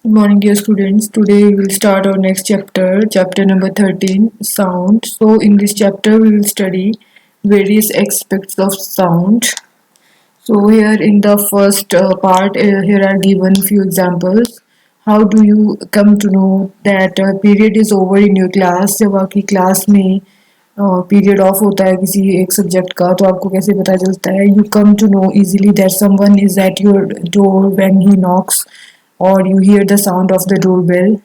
Good morning, dear students. Today we will start our next chapter, chapter number 13, sound. So, in this chapter, we will study various aspects of sound. So, here in the first part, here are given few examples. How do you come to know that period is over in your class? जब आपकी class में period of होता है किसी एक subject का तो आपको कैसे पता चलता है you come to know easily that someone is at your door when he knocks और you hear the sound of the door bell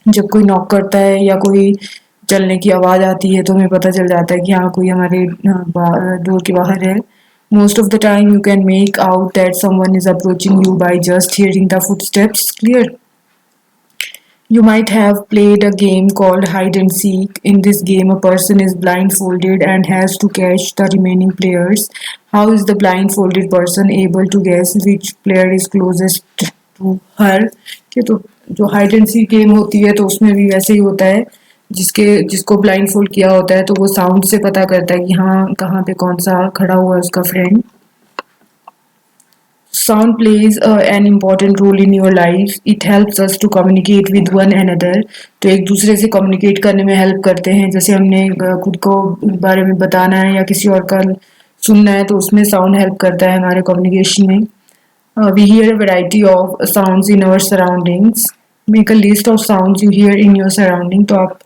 जब कोई नॉक करता है या कोई चलने की आवाज़ आती है तो हमें पता चल जाता है कि हाँ कोई हमारे डोर के बाहर है most of the time you can make out that someone is approaching you by just hearing the footsteps clear. You might have played a game called hide and seek. In this game, a person is blindfolded and has to catch the remaining players. How is the blindfolded person able to guess which player is closest to her? कि तो जो hide and seek game होती है तो उसमें भी वैसे ही होता है जिसको ब्लाइंडफोल्ड किया होता है तो वो साउंड से पता करता है कि हाँ कहाँ पे कौन सा खड़ा हुआ है उसका friend. Sound plays an important role in your life. It helps us to communicate with one another. तो एक दूसरे से communicate करने में help करते हैं जैसे हमने खुद को बारे में बताना है या किसी और का सुनना है तो उसमें sound help करता है हमारे communication में. We hear a variety of sounds in our surroundings. Make a list of sounds you hear in your surrounding. तो आप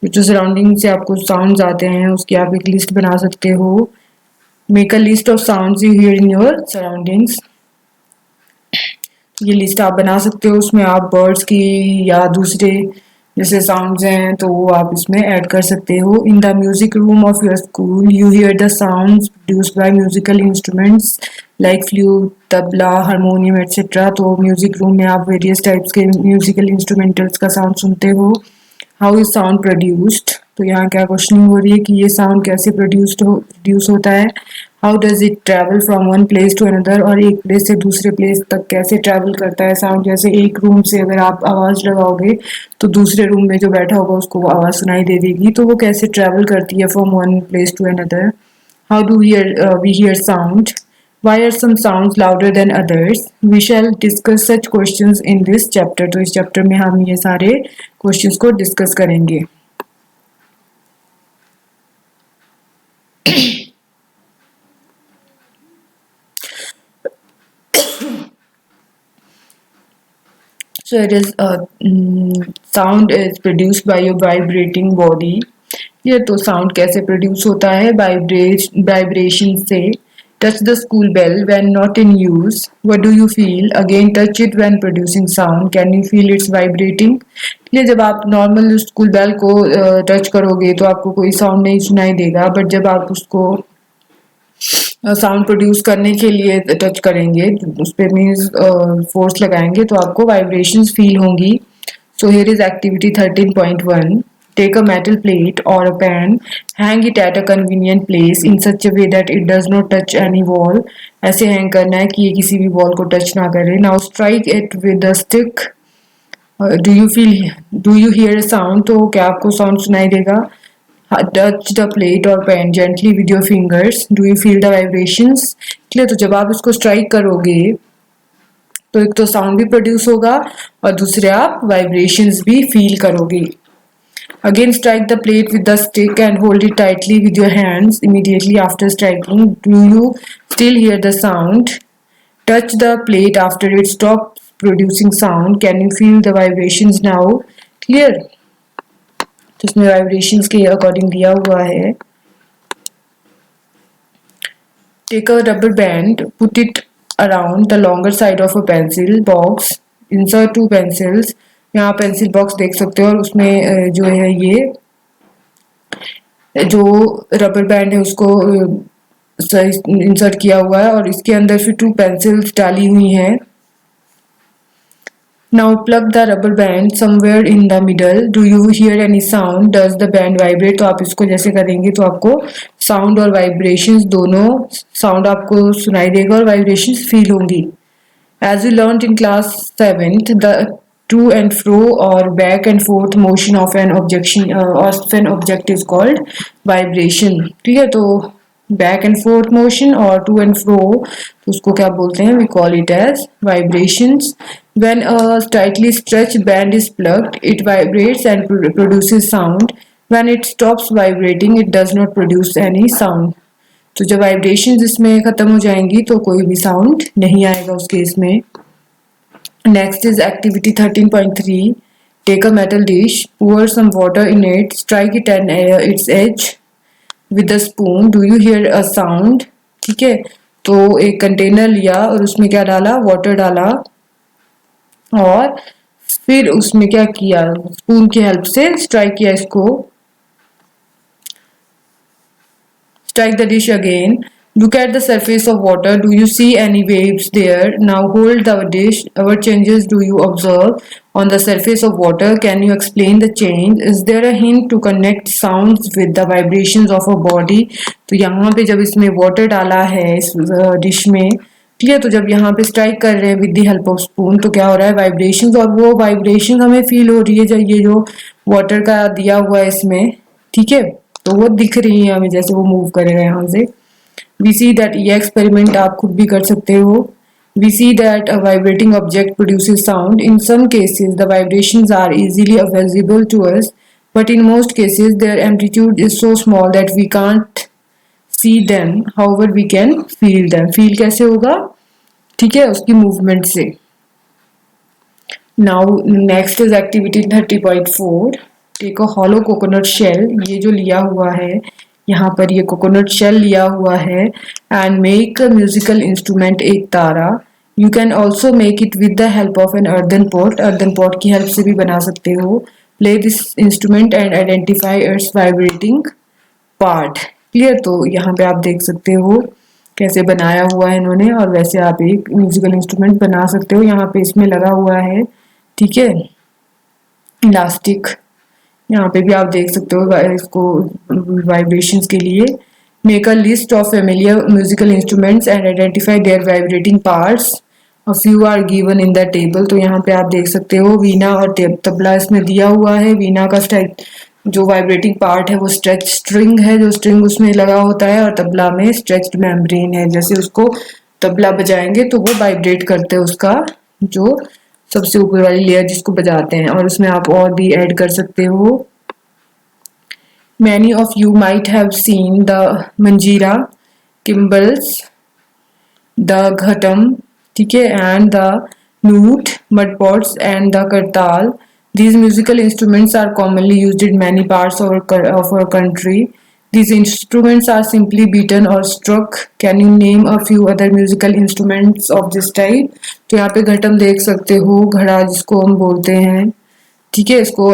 जो surrounding से आपको sounds आते हैं उसकी आप एक list बना सकते हो. Make a list of sounds you hear in your surroundings. ये लिस्ट आप बना सकते हो उसमें आप बर्ड्स की या दूसरे जैसे साउंड्स हैं तो वो आप इसमें ऐड कर सकते हो. In the music room of your school you hear the sounds produced by musical instruments like flute tabla harmonium etcetera. तो म्यूजिक रूम में आप वेरियस टाइप्स के म्यूजिकल इंस्ट्रूमेंटल्स का साउंड सुनते हो. हाउ इज साउंड प्रोड्यूस्ड तो यहाँ क्या क्वेश्चनिंग हो रही है कि ये साउंड कैसे प्रोड्यूस होता है. How does it travel from one place to another और एक प्लेस से दूसरे प्लेस तक कैसे ट्रैवल करता है साउंड. जैसे एक रूम से अगर आप आवाज़ लगाओगे तो दूसरे रूम में जो बैठा होगा उसको वो आवाज़ सुनाई दे देगी तो वो कैसे ट्रैवल करती है from one place to another. How do we hear sound. Why are some sounds louder than others? We shall discuss such questions in this chapter. तो इस चैप्टर में हम ये सारे क्वेश्चंस को डिस्कस करेंगे. So it is sound is produced by your vibrating body. ये तो sound कैसे produce होता है vibration से. Touch the school bell when not in use. What do you feel? Again, touch it when producing sound. Can you feel it's vibrating? ये जब आप normal school bell को टच करोगे तो आपको कोई साउंड नहीं सुनाई देगा बट जब आप उसको साउंड प्रोड्यूस करने के लिए टच करेंगे उस पर मीन्स फोर्स लगाएंगे तो आपको वाइब्रेशंस फील होंगी. So here is activity 13.1. Take a metal plate or a pan, hang it at a convenient place in such a way that it does not touch any wall. ऐसे hang करना है कि ये किसी भी wall को touch ना करे. Now strike it with a stick. Do you hear a sound? तो क्या आपको साउंड सुनाई देगा. Touch the plate or pan gently with your fingers. Do you feel the vibrations? Clear. तो जब आप इसको स्ट्राइक करोगे तो एक तो साउंड भी प्रोड्यूस होगा और दूसरे आप वाइब्रेशंस भी फील करोगे. Again, strike the plate with the stick and hold it tightly with your hands. Immediately after striking, do you still hear the sound? Touch the plate after it stops producing sound. Can you feel the vibrations now? Clear? तो इसमें vibrations के according दिया हुआ है. Take a rubber band, put it around the longer side of a pencil box. Insert two pencils. यहाँ pencil box देख सकते हो और उसमें जो है ये जो रबर बैंड है उसको इंसर्ट किया हुआ है और इसके अंदर फिर टू पेंसिल्स डाली हुई हैं. Now plug the rubber band somewhere in the middle. Do you hear any sound? Does the band vibrate? तो आप इसको जैसे करेंगे तो आपको साउंड और वाइब्रेशंस दोनों साउंड आपको सुनाई देगा और वाइब्रेशंस फील होंगी. As we learned in class 7th, the to and fro or back and forth motion of an object is called vibration. ठीक है. तो back and forth motion और to and fro तो उसको क्या बोलते हैं. We call it as vibrations. When a tightly stretched band is plucked, it vibrates and produces sound. When it stops vibrating, it does not produce any sound. तो जब vibration इसमें खत्म हो जाएंगी तो कोई भी साउंड नहीं आएगा उस केस में. Next is activity 13.3. Take a metal dish, pour some water in it, strike it at its edge with a spoon. Do you hear a sound? ठीक है, तो एक कंटेनर लिया और उसमें क्या डाला, वाटर डाला और फिर उसमें क्या किया, स्पून की हेल्प से स्ट्राइक किया इसको. Strike the dish again. Look at the surface of water. Do you see any waves there? Now hold the dish. What changes do you observe on the surface of water? Can you explain the change? Is there a hint to connect sounds with the vibrations of a body? तो यहाँ पे जब इसमें water डाला है इस dish में, ठीक है, तो जब यहाँ पे स्ट्राइक कर रहे हैं with the help of spoon तो क्या हो रहा है, वाइब्रेशंस, और वो वाइब्रेशन हमें फील हो रही है जब ये जो वाटर का दिया हुआ है इसमें, ठीक है, तो वो दिख रही है हमें जैसे वो मूव करेगा यहाँ से. वी सी दैट, ये एक्सपेरिमेंट आप खुद भी कर सकते हो. We see that a vibrating object produces sound. In some cases the vibrations are easily visible to us, but in most cases their amplitude is so small that we can't see them, however we can feel them. Feel कैसे होगा, ठीक है, उसकी movement से. Now next is activity 30.4. Take a hollow coconut shell. ये जो लिया हुआ है यहाँ पर, ये कोकोनट शेल लिया हुआ है, and make a musical instrument, एक तारा. You can also make it with the help of an earthen pot. Earthen pot की हेल्प से भी बना सकते हो. Play this instrument and identify its vibrating part. Clear, तो यहाँ पे आप देख सकते हो कैसे बनाया हुआ है इन्होंने, और वैसे आप एक म्यूजिकल इंस्ट्रूमेंट बना सकते हो. यहाँ पे इसमें लगा हुआ है, ठीक है, इलास्टिक. यहाँ पे भी आप देख सकते हो इसको वाइब्रेशंस के लिए. Make a list of familiar musical instruments and identify their vibrating parts. A few are given in the table. तो यहाँ पे आप देख सकते हो वीणा और तबला इसमें दिया हुआ है. वीणा का जो वाइब्रेटिंग पार्ट है वो स्ट्रेच स्ट्रिंग है, जो स्ट्रिंग उसमें लगा होता है, और तबला में स्ट्रेच्ड मेम्ब्रेन है. जैसे उसको तबला बजाएंगे तो वो वाइब्रेट करते हैं उसका जो सबसे ऊपर वाली लेयर जिसको बजाते हैं, और उसमें आप और भी ऐड कर सकते हो. Many of you might have seen the manjira, cymbals, the ghatam, ठीक है, and the lute, mud pots, and the kartal. These musical instruments are commonly used in many parts of our country. These instruments are simply beaten or struck. Can you name a few other musical instruments of this type? तो यहाँ पे घटम देख सकते हो, घड़ा जिसको हम बोलते हैं, ठीक है, इसको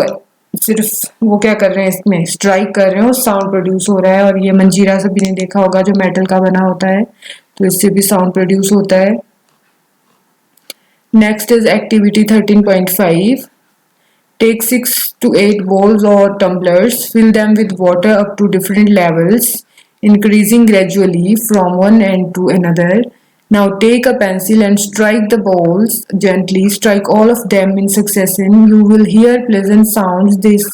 सिर्फ वो क्या कर रहे हैं, इसमें स्ट्राइक कर रहे हैं और साउंड प्रोड्यूस हो रहा है. और ये मंजीरा सभी ने देखा होगा जो मेटल का बना होता है, तो इससे भी साउंड प्रोड्यूस होता है. Next is activity 13.5. Take 6 to 8 bowls or tumblers, fill them with water up to different levels, increasing gradually from one end to another. Now take a pencil and strike the bowls gently. Strike all of them in succession. You will hear pleasant sounds. This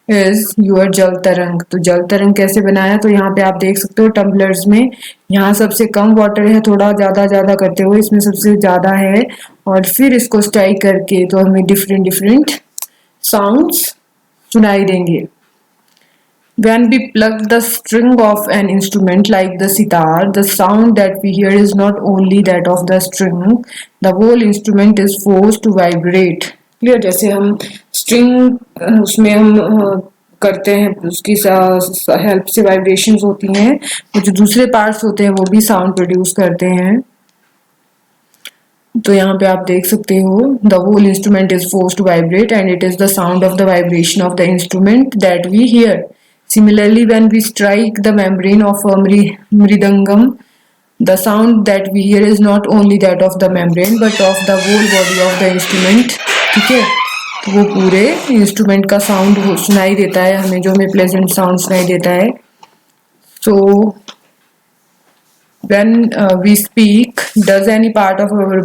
is your जल तरंग. तो जल तरंग कैसे बनाया, तो यहाँ पे आप देख सकते हो टम्बलर्स में, यहाँ सबसे कम वाटर है, थोड़ा ज़्यादा करते हुए इसमें सबसे ज़्यादा है, और फिर इसको स्ट्राइक करके तो हमें डिफरेंट sounds सुनाई देंगे. When we pluck the string of an instrument like the sitar, the sound that we hear is not only that of the string, the whole instrument is forced to vibrate. Clear? जैसे हम string उसमें हम करते हैं, उसकी help से vibrations होती हैं, और जो दूसरे पार्ट्स होते हैं वो भी साउंड प्रोड्यूस करते हैं. तो यहाँ पे आप देख सकते हो the whole instrument is force to vibrate and it is the sound of the vibration of the instrument that we hear. Similarly when we strike the membrane of mridangam, the sound that we hear is not only that of the membrane but of the whole body of the instrument. ठीक है, तो वो पूरे instrument का sound सुनाई देता है हमें, जो हमें प्लेजेंट साउंड सुनाई देता है. सो when we speak, does any part of our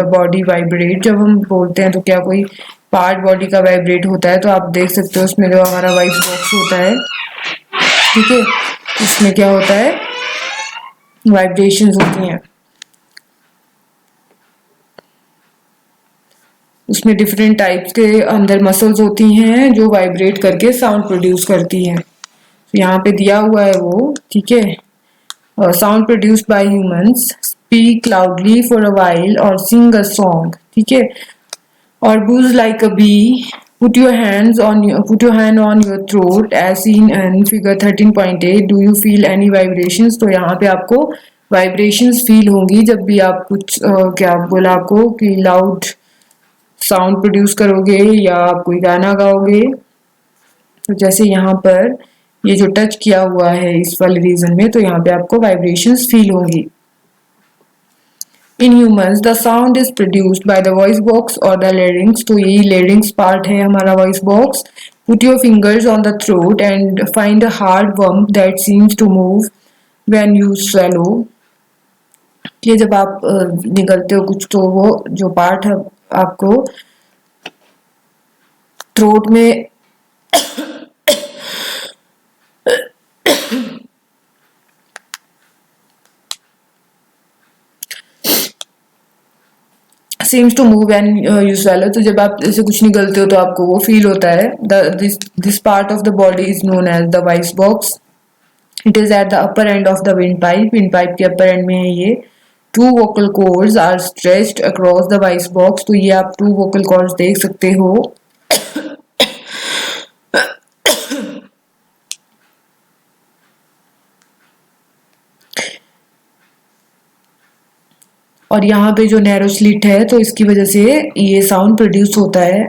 body vibrate? जब हम बोलते हैं तो क्या कोई पार्ट बॉडी का वाइब्रेट होता है? तो आप देख सकते हो उसमें जो हमारा वॉइस बॉक्स होता है, ठीक है, इसमें क्या होता है, वाइब्रेशंस होती हैं. उसमें डिफरेंट टाइप्स के अंदर मसल्स होती हैं जो वाइब्रेट करके साउंड प्रोड्यूस करती हैं। यहाँ पे दिया हुआ है वो, ठीक है। Sound produced by humans, speak loudly for a while और सिंग अ सॉन्ग, ठीक है। और buzz like a bee, put your hand on your throat as seen in figure 13.8. Do you feel any vibrations? तो यहाँ पे आपको वाइब्रेशंस फील होंगी जब भी आप कुछ क्या बोला आपको कि लाउड साउंड प्रोड्यूस करोगे या आप कोई गाना गाओगे। तो जैसे यहाँ पर ये जो टच किया हुआ है इस वाले रीजन में, तो यहाँ पे आपको वाइब्रेशंस फील होंगी। In humans, the sound is produced by the voice box or the larynx. तो यही larynx part है हमारा voice box. Put your fingers on the throat and find a hard bump that seems to move when you swallow. ये जब आप निगलते हो कुछ तो वो जो पार्ट है आपको थ्रोट में seems to move when you swallow. तो जब आप ऐसे कुछ निगलते हो तो आपको वो फील होता है। This part of the body is known as the voice box. It is at the upper end of the windpipe. Windpipe के upper end में है ये। Two vocal cords are stretched across the voice box. तो ये आप two vocal cords देख सकते हो। और यहाँ पे जो नैरो स्लिट है तो इसकी वजह से ये साउंड प्रोड्यूस होता है।